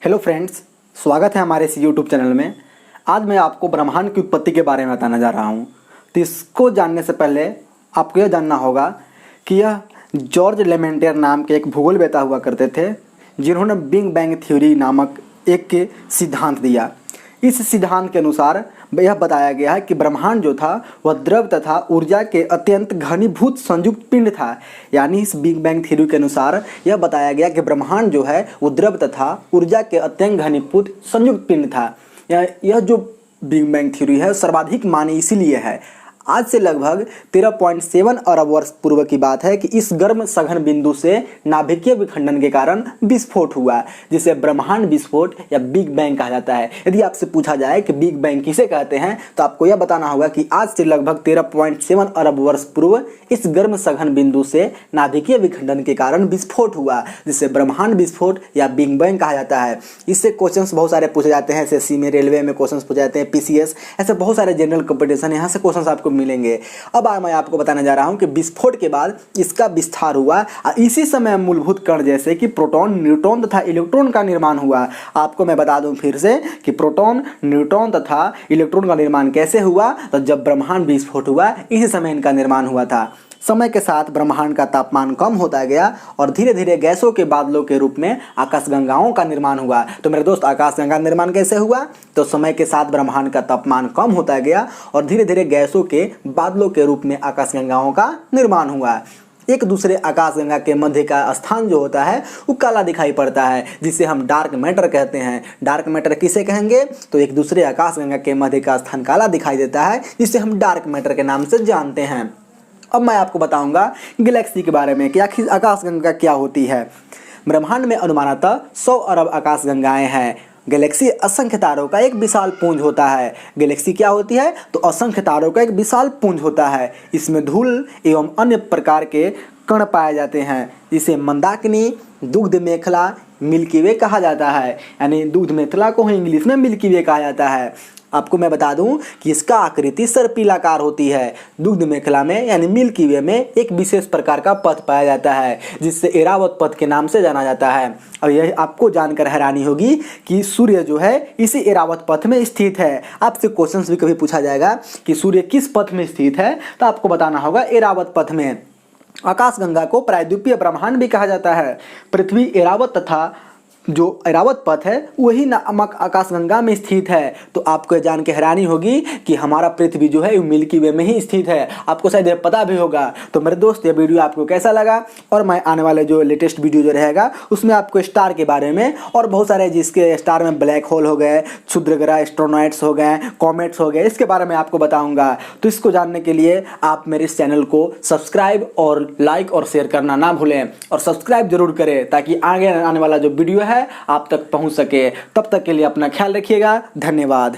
Hello friends, स्वागत है हमारे इस यूट्यूब चैनल में। आज मैं आपको ब्रह्मांड की उत्पत्ति के बारे में बताने जा रहा हूँ। तो इसको जानने से पहले आपको यह जानना होगा कि यह जॉर्ज लेमेंटियर नाम के एक भूगोलवेत्ता हुआ करते थे, जिन्होंने बिग बैंग थ्योरी नामक एक के सिद्धांत दिया। इस सिद्धांत के अनुसार यह बताया गया है कि ब्रह्मांड जो था वह द्रव तथा ऊर्जा के अत्यंत घनीभूत संयुक्त पिंड था। यानी इस बिग बैंग थ्योरी के अनुसार यह बताया गया कि ब्रह्मांड जो है वो द्रव तथा ऊर्जा के अत्यंत घनीभूत संयुक्त पिंड था। यह जो बिग बैंग थ्योरी है सर्वाधिक मानी इसीलिए है। आज से लगभग 13.7 अरब वर्ष पूर्व की बात है कि इस गर्म सघन बिंदु से नाभिकीय विखंडन के कारण विस्फोट हुआ, जिसे ब्रह्मांड विस्फोट या बिग बैंग कहा जाता है। यदि आपसे पूछा जाए कि बिग बैंग किसे कहते हैं तो आपको यह बताना होगा कि आज से लगभग 13.7 अरब वर्ष पूर्व इस गर्म सघन बिंदु से नाभिकीय विखंडन के कारण विस्फोट हुआ, जिसे ब्रह्मांड विस्फोट या बिग बैंग कहा जाता है। इससे क्वेश्चंस बहुत सारे पूछे जाते हैं, एसएससी में, रेलवे में क्वेश्चंस पूछे जाते हैं, पीसीएस, ऐसे बहुत सारे जनरल कॉम्पिटिशन यहाँ से क्वेश्चंस आपको मिलेंगे। अब मैं आपको बताने जा रहा हूं कि विस्फोट के बाद इसका विस्तार हुआ और इसी समय मूलभूत कण जैसे कि प्रोटॉन, न्यूट्रॉन तथा इलेक्ट्रॉन का निर्माण हुआ। आपको मैं बता दूं फिर से कि प्रोटॉन, न्यूट्रॉन तथा इलेक्ट्रॉन का निर्माण कैसे हुआ, तो जब ब्रह्मांड विस्फोट हुआ इसी समय इनका निर्माण हुआ था। समय के साथ ब्रह्मांड का तापमान कम होता गया और धीरे धीरे गैसों के बादलों के रूप में आकाशगंगाओं का निर्माण हुआ। तो मेरे दोस्त, आकाशगंगा निर्माण कैसे हुआ? तो समय के साथ ब्रह्मांड का तापमान कम होता गया और धीरे धीरे गैसों के बादलों के रूप में आकाशगंगाओं का निर्माण हुआ। एक दूसरे आकाशगंगा के मध्य का स्थान जो होता है वो काला दिखाई पड़ता है, जिसे हम डार्क मैटर कहते हैं। डार्क मैटर किसे कहेंगे? तो एक दूसरे आकाशगंगा के मध्य का स्थान काला दिखाई देता है, जिसे हम डार्क मैटर के नाम से जानते हैं। अब मैं आपको बताऊंगा गैलेक्सी के बारे में कि आखिर आकाशगंगा क्या होती है। ब्रह्मांड में अनुमानतः 100 अरब आकाशगंगाएं हैं। गैलेक्सी असंख्य तारों का एक विशाल पुंज होता है। गैलेक्सी क्या होती है? तो असंख्य तारों का एक विशाल पुंज होता है। इसमें धूल एवं अन्य प्रकार के कण पाए जाते हैं, जिसे मंदाकिनी, दुग्ध मेखला, मिल्की वे कहा जाता है। यानी दूध मेखला को इंग्लिश में मिल्की वे कहा जाता है। आपको मैं बता दूं कि इसका आकृति सर्पिलाकार होती है। दुग्ध मेखला में यानी मिल्की वे में एक विशेष प्रकार का पथ पाया जाता है, जिससे एरावत पथ के नाम से जाना जाता है। और यह आपको जानकर हैरानी होगी कि सूर्य जो है इसी एरावत पथ में स्थित है। आपसे क्वेश्चंस भी कभी पूछा जाएगा कि सूर्य किस पथ में स्थित है, तो आपको बताना होगा एरावत पथ में। आकाशगंगा को प्रायद्वीपीय ब्रह्मांड भी कहा जाता है। पृथ्वी, एरावत तथा जो एरावत पथ है वही नामक आकाशगंगा में स्थित है। तो आपको जान के हैरानी होगी कि हमारा पृथ्वी जो है मिल्की वे में ही स्थित है। आपको शायद यह पता भी होगा। तो मेरे दोस्त, ये वीडियो आपको कैसा लगा? और मैं आने वाले जो लेटेस्ट वीडियो जो रहेगा उसमें आपको स्टार के बारे में और बहुत सारे, जिसके स्टार में ब्लैक होल हो गए, क्षुद्र ग्रह, एस्ट्रोनॉइट्स हो गए, कॉमेट्स हो गए, इसके बारे में आपको बताऊंगा। तो इसको जानने के लिए आप मेरे इस चैनल को सब्सक्राइब और लाइक और शेयर करना ना भूलें, और सब्सक्राइब जरूर करें ताकि आगे आने वाला जो वीडियो है आप तक पहुंच सके। तब तक के लिए अपना ख्याल रखिएगा। धन्यवाद।